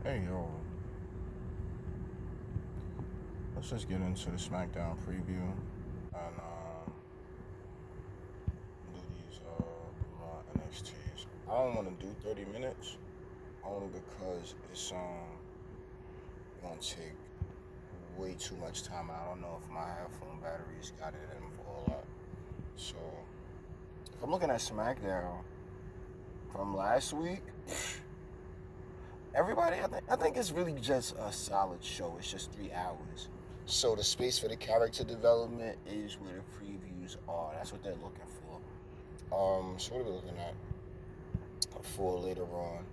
Hey yo, let's just get into the SmackDown preview and do these NXTs. I don't want to do 30 minutes only because it's gonna take way too much time. I don't know if my headphone batteries got it in for all that. So if I'm looking at SmackDown from last week, everybody, I think it's really just a solid show. It's just 3 hours. So the space for the character development is where the previews are. That's what they're looking for. So what are we looking at for later on?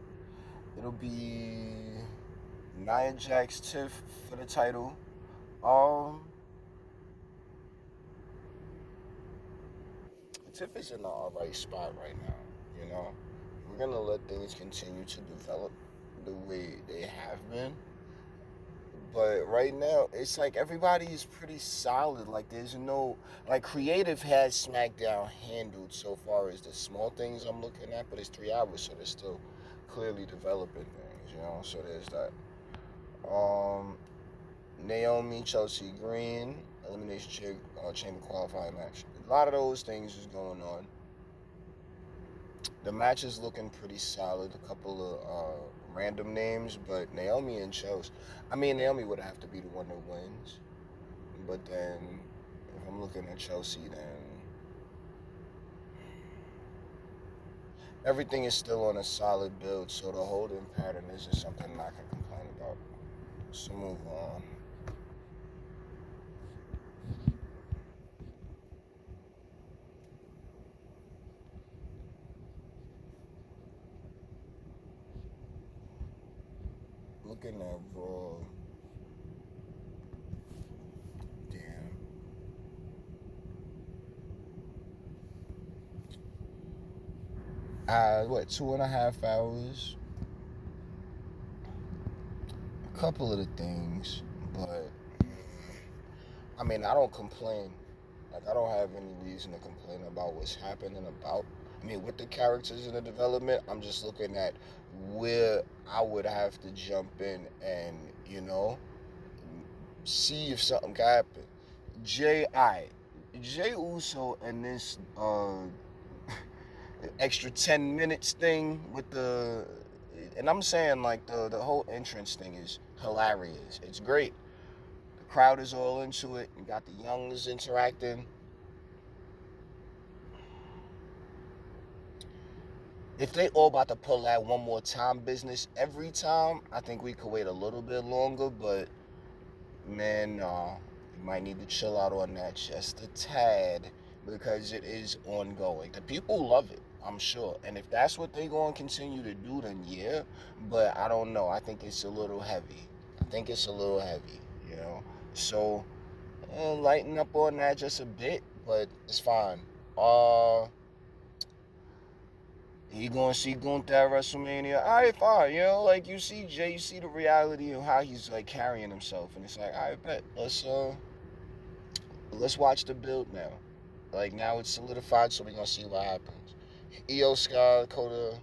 It'll be Nia Jax Tiff for the title. Um, Tiff is in the alright spot right now. You know, we're gonna let things continue to develop the way they have been. But right now, it's like everybody is pretty solid. Like there's no like creative has SmackDown handled so far as the small things I'm looking at, but it's 3 hours, so they're still clearly developing things, you know. So there's that. Um, Naomi, Chelsea Green, Chamber qualifying match. A lot of those things is going on. The match is looking pretty solid. A couple of random names, but Naomi and Chelsea. I mean, Naomi would have to be the one that wins. But then, if I'm looking at Chelsea, then everything is still on a solid build. So the holding pattern is just something I can complain about. So move on. Looking at Raw. Damn. What, 2.5 hours? A couple of the things, but I mean, I don't complain. Like, I don't have any reason to complain about what's happening about. I mean, with the characters in the development, I'm just looking at where I would have to jump in and, see if something can happen. Jay Uso and this extra 10 minutes thing with and I'm saying like the whole entrance thing is hilarious. It's great. The crowd is all into it. You got the youngs interacting. If they all about to pull that one more time business every time, I think we could wait a little bit longer. But man, you might need to chill out on that just a tad because it is ongoing. The people love it, I'm sure. And if that's what they're going to continue to do, then yeah. But I don't know. I think it's a little heavy. I think it's a little heavy, you know. So lighten up on that just a bit, but it's fine. He gonna see Gunther at WrestleMania. All right, fine. Like you see Jay, you see the reality of how he's like carrying himself, and it's like, all right, bet. Let's watch the build now. Like now it's solidified, so we're gonna see what happens. Io Sky, Coda,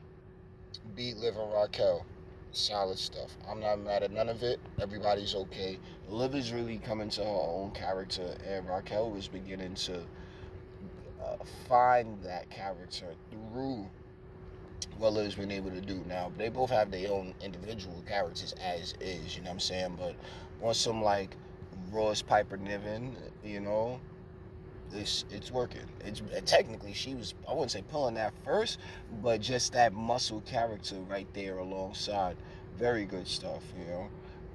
beat Liv and Raquel. Solid stuff. I'm not mad at none of it. Everybody's okay. Liv is really coming to her own character, and Raquel was beginning to find that character through what Liv's been able to do now. They both have their own individual characters as is, you know what I'm saying? But on some like Ross Piper Niven, it's working. It's technically she was, I wouldn't say pulling that first, but just that muscle character right there alongside. Very good stuff.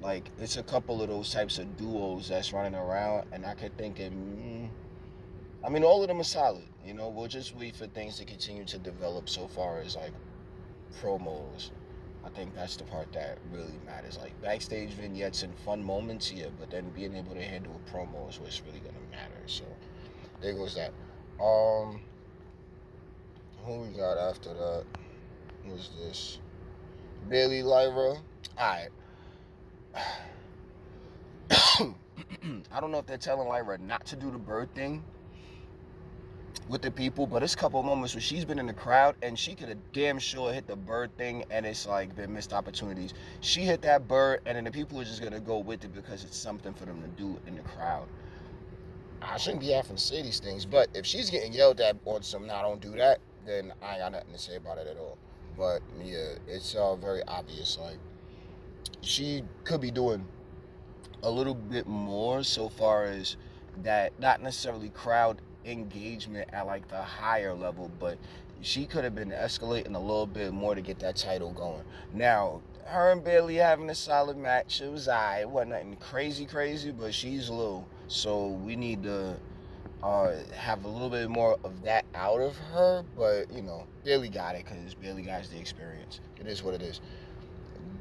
Like it's a couple of those types of duos that's running around, and I could think I mean, all of them are solid. We'll just wait for things to continue to develop so far as like promos. I think that's the part that really matters. Like backstage vignettes and fun moments, yeah, but then being able to handle a promo is what's really gonna matter. So there goes that. Um, who we got after that? Who's this? Bailey Lyra. Alright. I don't know if they're telling Lyra not to do the bird thing, with the people, but it's a couple of moments where she's been in the crowd and she could have damn sure hit the bird thing, and it's like been missed opportunities. She hit that bird, and then the people are just gonna go with it because it's something for them to do in the crowd. I shouldn't be having to say these things, but if she's getting yelled at on some "nah, don't do that," then I ain't got nothing to say about it at all. But yeah, it's very obvious. Like, she could be doing a little bit more so far as that, not necessarily crowd engagement at like the higher level, but she could have been escalating a little bit more to get that title going. Now, her and Bailey having a solid match, it was alright. It wasn't nothing crazy, but she's low, so we need to have a little bit more of that out of her. But Bailey got it because Bailey got the experience. It is what it is.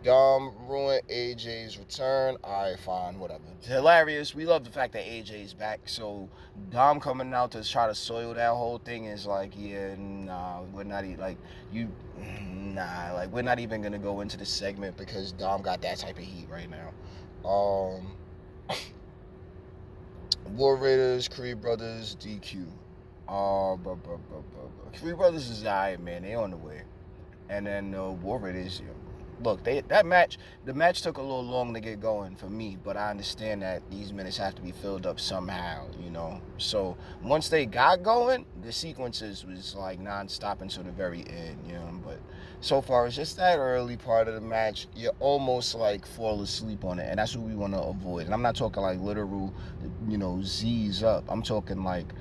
Dom ruined AJ's return. Alright, fine, whatever. It's hilarious. We love the fact that AJ's back. So Dom coming out to try to soil that whole thing is like, yeah, nah, we're not we're not even gonna go into the segment because Dom got that type of heat right now. War Raiders, Creed Brothers, DQ. Creed Brothers is alright, man. They on the way. And then War Raiders, look, the match took a little long to get going for me, but I understand that these minutes have to be filled up somehow, So once they got going, the sequences was like non-stop until the very end, But so far, it's just that early part of the match, you almost like fall asleep on it, and that's what we want to avoid. And I'm not talking like literal, Z's up. I'm talking like,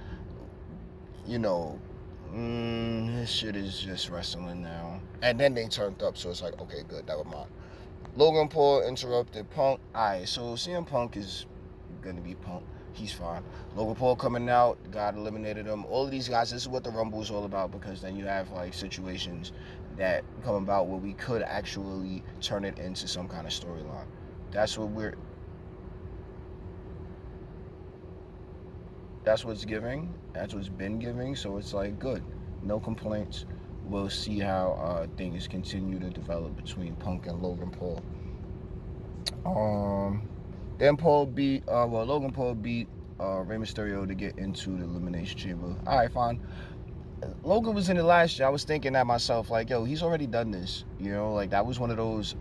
this shit is just wrestling now. And then they turned up, so it's like, okay, good, never mind. Logan Paul interrupted Punk. Alright, so CM Punk is gonna be Punk. He's fine. Logan Paul coming out, God eliminated him. All of these guys, this is what the Rumble is all about, because then you have like situations that come about where we could actually turn it into some kind of storyline. That's what's giving. That's what's been giving. So it's like, good. No complaints. We'll see how things continue to develop between Punk and Logan Paul. Then Logan Paul beat Rey Mysterio to get into the Elimination Chamber. All right, fine. Logan was in it last year. I was thinking that myself, like, yo, he's already done this. Like that was one of those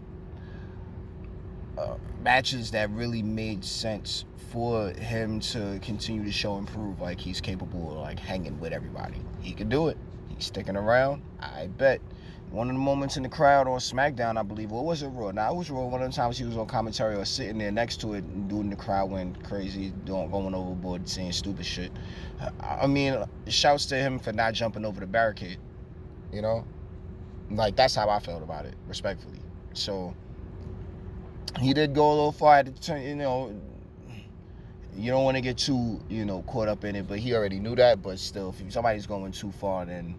matches that really made sense for him to continue to show and prove like he's capable of like hanging with everybody. He could do it. He's sticking around. I bet. One of the moments in the crowd on SmackDown, I believe, or was it Raw? It was Raw. One of the times he was on commentary or sitting there next to it and doing the crowd went crazy, going overboard, saying stupid shit. I mean, shouts to him for not jumping over the barricade. Like, that's how I felt about it, respectfully. So, he did go a little far at the turn, you don't want to get too, caught up in it, but he already knew that. But still, if somebody's going too far, then,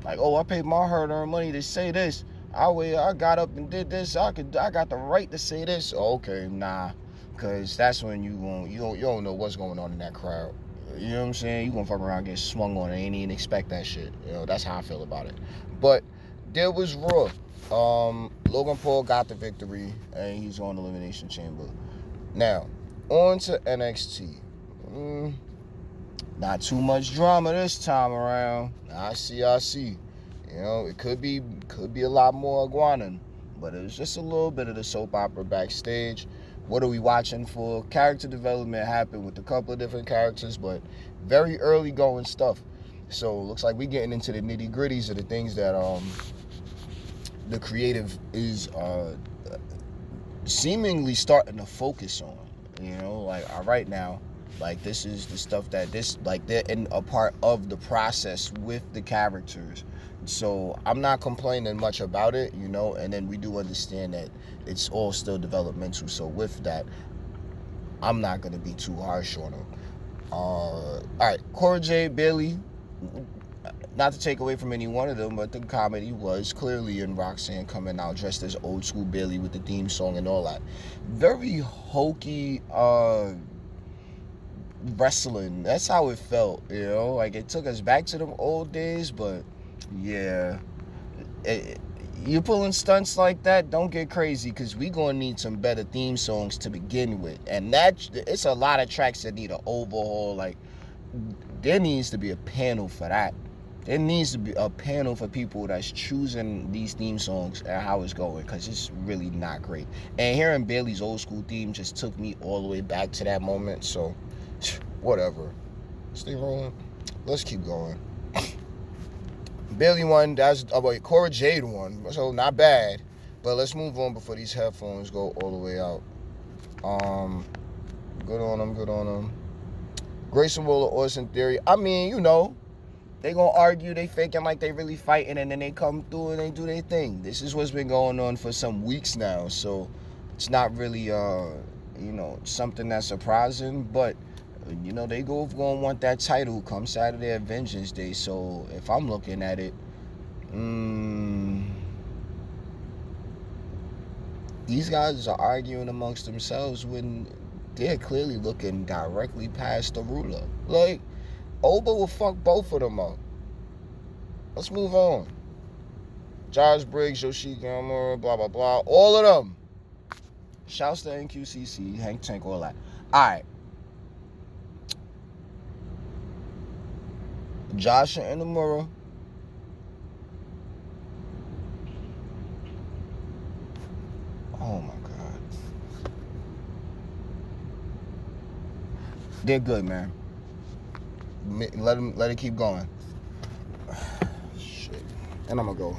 like, oh, I paid my hard-earned money to say this. I got up and did this. I got the right to say this. Okay, nah, because that's when you don't know what's going on in that crowd. You know what I'm saying? You gonna fuck around, get swung on, and ain't even expect that shit. That's how I feel about it. But there was Raw. Logan Paul got the victory, and he's on the Elimination Chamber. Now, on to NXT. Not too much drama this time around. I see. It could be a lot more iguana, but it was just a little bit of the soap opera backstage. What are we watching for? Character development happened with a couple of different characters, but very early going stuff. So looks like we're getting into the nitty gritties of the things that the creative is seemingly starting to focus on. Like right now, like this is the stuff that they're in a part of the process with the characters. So I'm not complaining much about it, and then we do understand that it's all still developmental. So with that, I'm not going to be too harsh on them. All right, Cora Jade, Bailey, not to take away from any one of them, but the comedy was clearly in Roxanne coming out dressed as old school Bailey with the theme song and all that. Very hokey wrestling. That's how it felt, like it took us back to them old days. But yeah, you pulling stunts like that, don't get crazy, because we gonna need some better theme songs to begin with. And it's a lot of tracks that need an overhaul. Like, there needs to be a panel for that. There needs to be a panel for people that's choosing these theme songs and how it's going, because it's really not great. And hearing Bailey's old school theme just took me all the way back to that moment. So, whatever. Stay rolling. Let's keep going. Bailey won. Cora Jade won. So, not bad. But let's move on before these headphones go all the way out. Good on them. Grayson Waller, Austin Theory. I mean, they gonna argue, they faking like they really fighting, and then they come through and they do their thing. This is what's been going on for some weeks now, so it's not really something that's surprising, but they gonna want that title come Saturday at Vengeance Day. So if I'm looking at it, these guys are arguing amongst themselves when they're clearly looking directly past the ruler. Like, Oba will fuck both of them up. Let's move on. Josh Briggs, Yoshiki Hamura, blah, blah, blah. All of them. Shouts to NQCC, Hank Tank, all that. All right. Josh and Inamura. Oh, my God. They're good, man. Let it keep going. Shit. And I'm going to go.